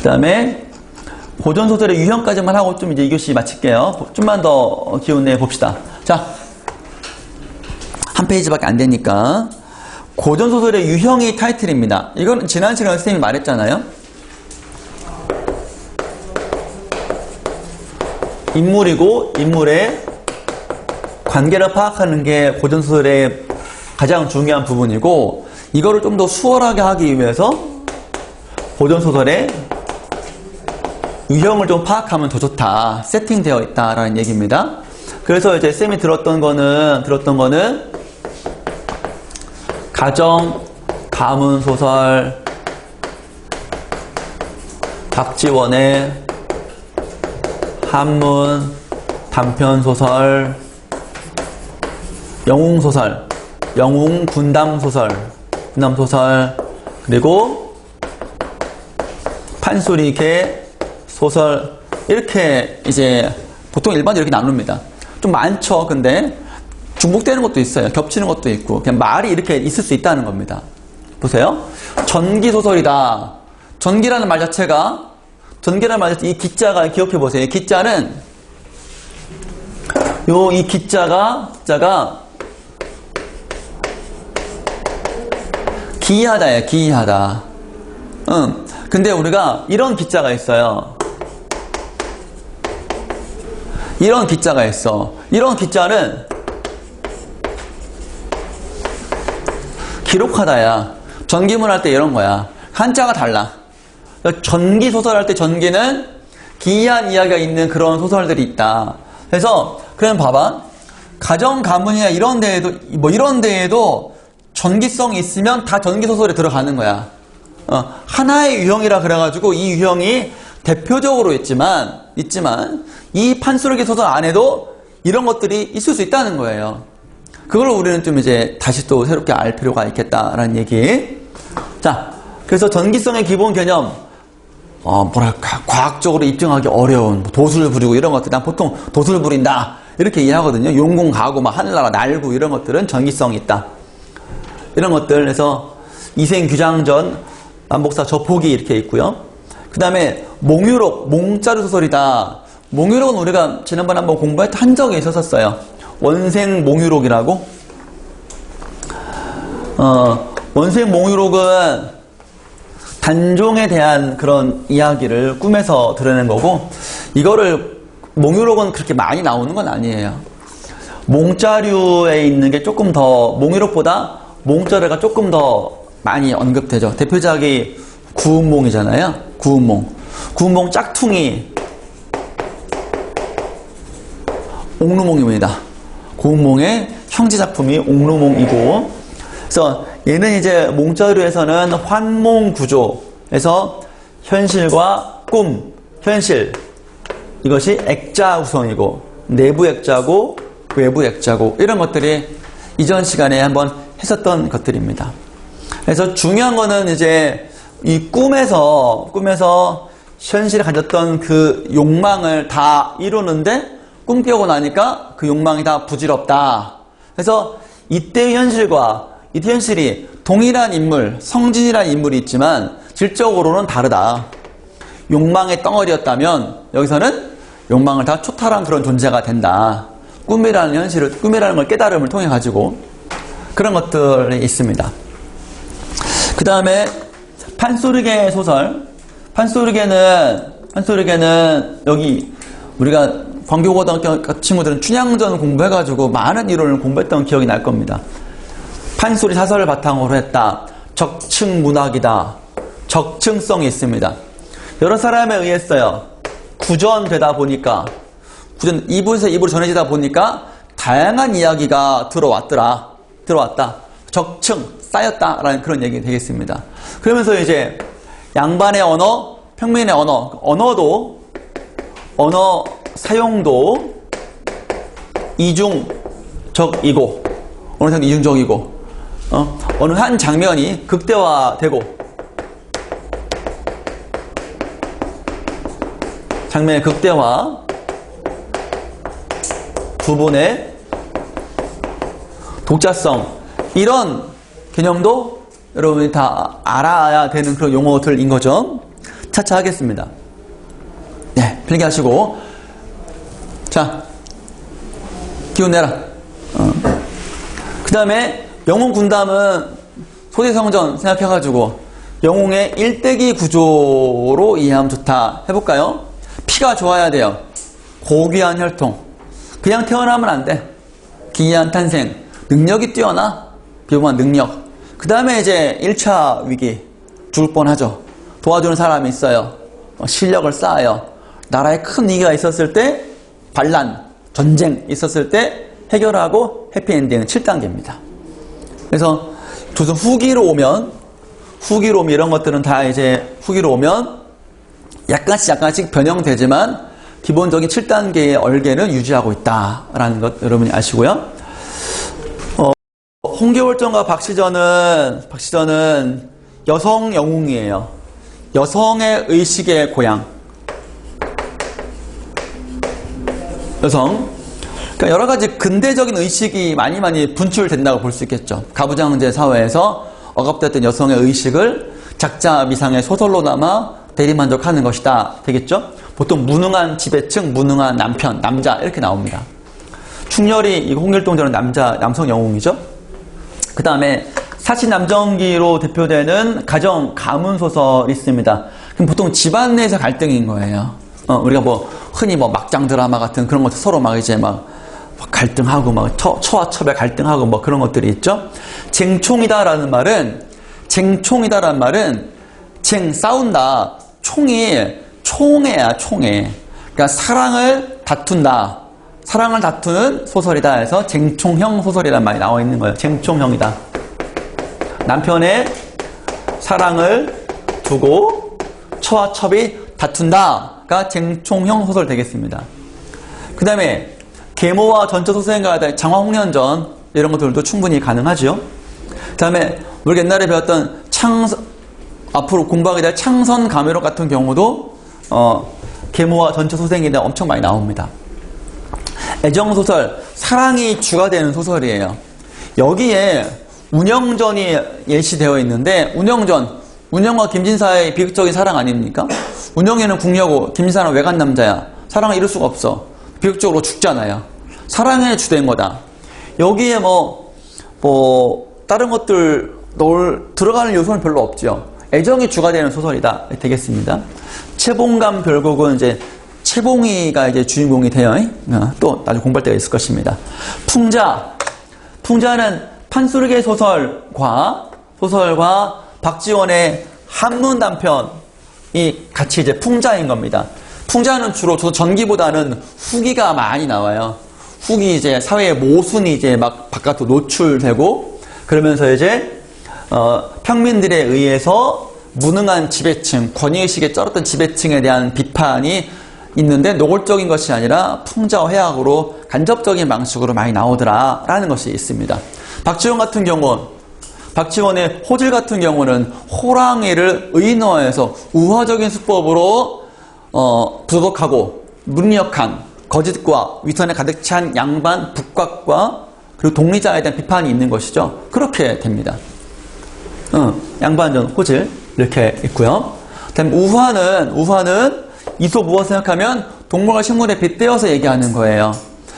다음에 고전소설의 유형까지만 하고 좀 이제 2교시 마칠게요. 좀만 더 기운 내 봅시다. 자, 한 페이지밖에 안 되니까. 고전소설의 유형이 타이틀입니다. 이건 지난 시간에 선생님이 말했잖아요. 인물이고 인물의 관계를 파악하는 게 고전소설의 가장 중요한 부분이고, 이거를 좀 더 수월하게 하기 위해서 고전소설의 유형을 좀 파악하면 더 좋다, 세팅되어 있다라는 얘기입니다. 그래서 이제 쌤이 들었던 거는 가정, 가문소설, 박지원의 한문, 단편소설, 영웅소설, 영웅 군담소설, 그리고 판소리계 소설, 이렇게 이제 보통 일반적으로 이렇게 나눕니다. 좀 많죠. 근데 중복되는 것도 있어요. 겹치는 것도 있고, 그냥 말이 이렇게 있을 수 있다는 겁니다. 보세요. 전기소설이다. 전기라는 말 자체가, 이 기자가 기억해 보세요. 이 기자는 이 기자가 기이하다예요. 기이하다. 근데 우리가 이런 기자가 있어요. 이런 기자가 있어. 이런 기자는 기록하다야. 전기문 할 때 이런 거야. 한자가 달라. 전기소설 할 때 전기는 기이한 이야기가 있는 그런 소설들이 있다. 그래서 그럼 봐봐. 가정, 가문이나 이런 데에도 전기성이 있으면 다 전기소설에 들어가는 거야. 하나의 유형이라 그래가지고 이 유형이 대표적으로 있지만 이 판소리계 소설 안에도 이런 것들이 있을 수 있다는 거예요. 그걸 우리는 좀 이제 다시 또 새롭게 알 필요가 있겠다라는 얘기. 자, 그래서 전기성의 기본 개념, 과학적으로 입증하기 어려운 도술 부리고 이런 것들, 난 보통 도술 부린다 이렇게 이해하거든요. 용궁 가고 막 하늘나라 날고 이런 것들은 전기성이 있다. 이런 것들. 그래서 이생규장전, 남복사 저포기 이렇게 있고요. 그 다음에 몽유록, 몽자루 소설이다. 몽유록은 우리가 지난번에 한번 공부한 적이 있었어요. 원생몽유록이라고. 원생몽유록은 단종에 대한 그런 이야기를 꿈에서 드러낸 거고, 이거를 몽유록은 그렇게 많이 나오는 건 아니에요. 몽자류에 있는 게 조금 더, 몽유록보다 몽자류가 조금 더 많이 언급되죠. 대표작이 구운몽이잖아요. 구운몽 짝퉁이 옥루몽입니다. 구운몽의 형제작품이 옥루몽이고, 그래서 얘는 이제 몽자류에서는 환몽구조에서 현실과 꿈, 현실, 이것이 액자 구성이고, 내부 액자고 외부 액자고, 이런 것들이 이전 시간에 한번 했었던 것들입니다. 그래서 중요한 거는 이제 이 꿈에서 현실에 가졌던 그 욕망을 다 이루는데, 꿈 깨고 나니까 그 욕망이 다 부질없다. 그래서 이때의 현실이 동일한 인물, 성진이라는 인물이 있지만 질적으로는 다르다. 욕망의 덩어리였다면 여기서는 욕망을 다 초탈한 그런 존재가 된다. 꿈이라는 걸 깨달음을 통해 가지고 그런 것들이 있습니다. 그 다음에 판소리계 소설. 판소리계는 여기 우리가 광교고등학교 친구들은 춘향전 공부해가지고 많은 이론을 공부했던 기억이 날 겁니다. 판소리 사설을 바탕으로 했다. 적층문학이다. 적층성이 있습니다. 여러 사람에 의했어요. 구전되다 보니까, 이불에서 입으로 전해지다 보니까 다양한 이야기가 들어왔다. 적층, 쌓였다라는 그런 얘기 되겠습니다. 그러면서 이제 양반의 언어, 평민의 언어 사용도 이중적이고, 어느 정도 이중적이고, 어느 한 장면이 극대화되고, 장면의 극대화, 부분의 독자성, 이런 개념도 여러분이 다 알아야 되는 그런 용어들인 거죠. 차차 하겠습니다. 네, 필기하시고. 자, 기운 내라. 그 다음에 영웅 군담은 소지성전 생각해가지고 영웅의 일대기 구조로 이해하면 좋다. 해볼까요? 피가 좋아야 돼요. 고귀한 혈통. 그냥 태어나면 안 돼. 기이한 탄생. 능력이 뛰어나. 비범한 능력. 그 다음에 이제 1차 위기. 죽을 뻔하죠. 도와주는 사람이 있어요. 실력을 쌓아요. 나라에 큰 위기가 있었을 때 반란, 전쟁 있었을 때 해결하고 해피엔딩은 7단계입니다. 그래서 조선 후기로 오면 이런 것들은 다 이제 후기로 오면 약간씩 변형되지만 기본적인 7단계의 얼개는 유지하고 있다라는 것 여러분이 아시고요. 홍계월전과 박시전은 여성 영웅이에요. 여성의 의식의 고향. 여성. 그러니까 여러 가지 근대적인 의식이 많이 분출된다고 볼 수 있겠죠. 가부장제 사회에서 억압됐던 여성의 의식을 작자 미상의 소설로 남아 대리만족하는 것이다. 되겠죠? 보통 무능한 지배층, 무능한 남편, 남자 이렇게 나옵니다. 충렬이 이 홍길동전은 남성 영웅이죠. 그 다음에 사시남정기로 대표되는 가정 가문 소설이 있습니다. 그럼 보통 집안 내에서 갈등인 거예요. 우리가 흔히 막장 드라마 같은 그런 것도 서로 이제 갈등하고 처와 첩에 갈등하고 그런 것들이 있죠. 쟁총이다라는 말은 싸운다. 총애야. 그러니까 사랑을 다투는 소설이다 해서 쟁총형 소설이라는 말이 나와 있는 거예요. 쟁총형이다. 남편의 사랑을 두고 처와 첩이 다툰다가 쟁총형 소설 되겠습니다. 그 다음에 계모와 전처 소생과 장화홍련전 이런 것들도 충분히 가능하죠. 그 다음에 우리가 옛날에 배웠던 앞으로 공부하게 될 창선 감회록 같은 경우도 계모와 전처 소생에 대해 엄청 많이 나옵니다. 애정소설, 사랑이 주가 되는 소설이에요. 여기에 운영전이 예시되어 있는데 운영과 김진사의 비극적인 사랑 아닙니까? 운영에는 궁녀고 김진사는 외간 남자야. 사랑을 이룰 수가 없어. 비극적으로 죽잖아요. 사랑에 주된 거다. 여기에 다른 것들 들어가는 요소는 별로 없죠. 애정이 주가 되는 소설이다 되겠습니다. 채봉감 별곡은 이제 채봉이가 이제 주인공이 돼요. 또 나중에 공부할 때가 있을 것입니다. 풍자는 판수르게 소설과 박지원의 한문 단편이 같이 이제 풍자인 겁니다. 풍자는 주로 전기보다는 후기가 많이 나와요. 후기 이제 사회의 모순이 이제 바깥으로 노출되고 그러면서 이제 평민들에 의해서 무능한 지배층, 권위의식에 쩔었던 지배층에 대한 비판이 있는데 노골적인 것이 아니라 풍자와 해악으로 간접적인 방식으로 많이 나오더라라는 것이 있습니다. 박지원의 호질 같은 경우는 호랑이를 의인화해서 우화적인 수법으로 부덕하고 무능력한 거짓과 위선에 가득 찬 양반 북곽과 그리고 독리자에 대한 비판이 있는 것이죠. 그렇게 됩니다. 양반전 호질 이렇게 있고요. 그다음 우화는 이소 무엇 생각하면 동물과 식물에 빗대어서 얘기하는 거예요.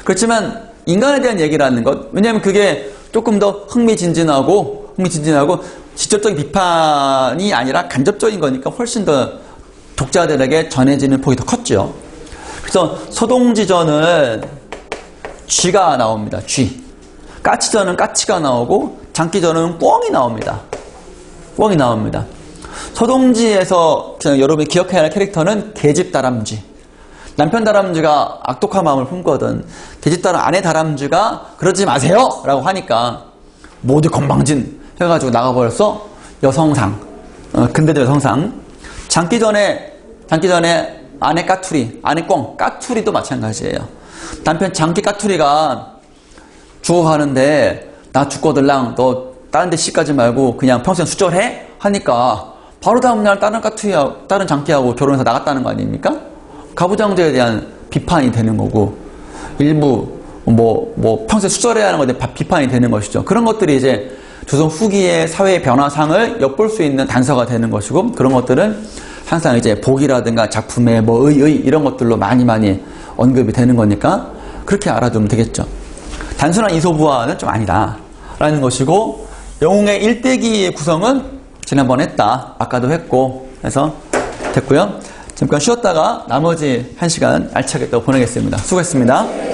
그렇지만 인간에 대한 얘기라는 것, 왜냐하면 그게 조금 더 흥미진진하고 직접적인 비판이 아니라 간접적인 거니까 훨씬 더 독자들에게 전해지는 폭이 더 컸죠. 그래서 서동지전은 쥐가 나옵니다. 쥐. 까치전은 까치가 나오고 장기전은 꿩이 나옵니다. 서동지에서 여러분이 기억해야 할 캐릭터는 계집다람쥐. 남편 다람쥐가 악독한 마음을 품거든. 계집다람 아내 다람쥐가 그러지 마세요! 라고 하니까 모두 건방진 해가지고 나가버렸어. 여성상. 근대적 여성상. 장기전에 아내 까투리, 아내 꿩, 까투리도 마찬가지예요. 남편 장기 까투리가 죽어가는데 나 죽거들랑 너 다른 데 씨 가지 말고 그냥 평생 수절해? 하니까 바로 다음날 다른 장기하고 결혼해서 나갔다는 거 아닙니까? 가부장제에 대한 비판이 되는 거고 일부 평생 수절해야 하는 것에 비판이 되는 것이죠. 그런 것들이 이제 조선 후기의 사회 변화상을 엿볼 수 있는 단서가 되는 것이고, 그런 것들은 항상 이제 복이라든가 작품의 뭐 의 이런 것들로 많이 언급이 되는 거니까 그렇게 알아두면 되겠죠. 단순한 이소부화는 좀 아니다 라는 것이고, 영웅의 일대기의 구성은 지난번에 했다, 아까도 했고 해서 됐고요. 잠깐 쉬었다가 나머지 1시간 알차게 또 보내겠습니다. 수고했습니다.